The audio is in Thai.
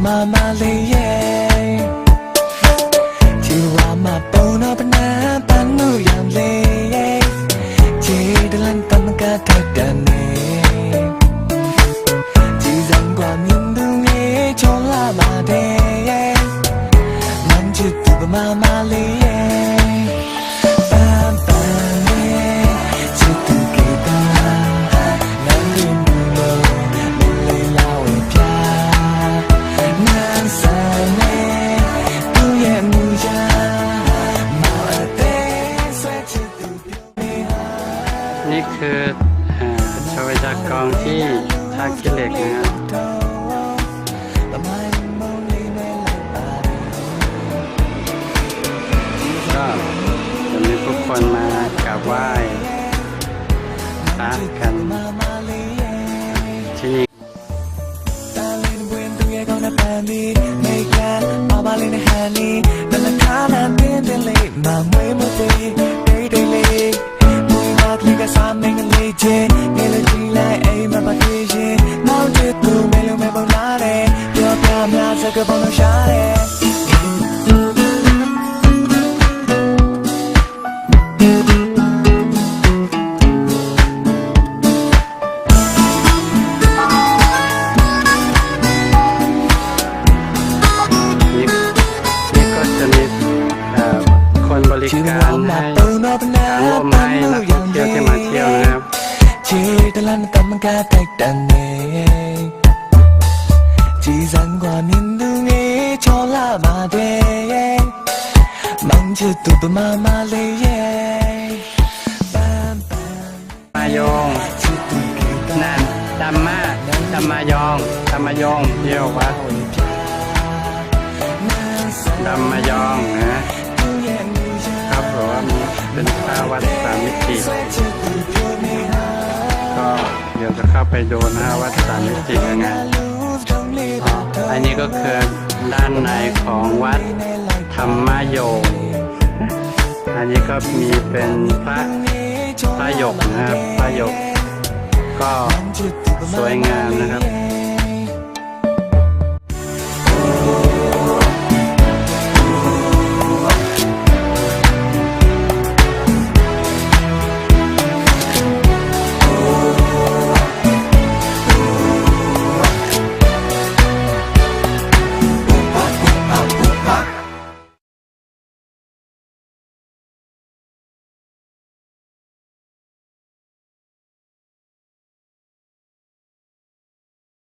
mama liye jiwa ma pono bana panu yang liye jidalan tamka tatane jizang kwa mindu nge chola ma de manjitu mama liyeนี่คือชาวจากองที่ท่าขี้เหล็กนะครับก็จะมีผู้คนมากราบไหว้พระกันที่นี่คนบริการให้ทางลมให้นักท่องเที่ยวที่มาเที่ยวนะครับมายองนั่นดัมมายองเที่ยววัดดัมมายองนะครับเพราะว่าเป็นพระวัดสามมิติก็เดี๋ยวจะเข้าไปดูนะวัดสามมิติยังไงอันนี้ก็คือด้านในของวัดธรรมโยงอันนี้ก็มีเป็นพระหยกนะครับพระหยกก็สวยงามนะครับ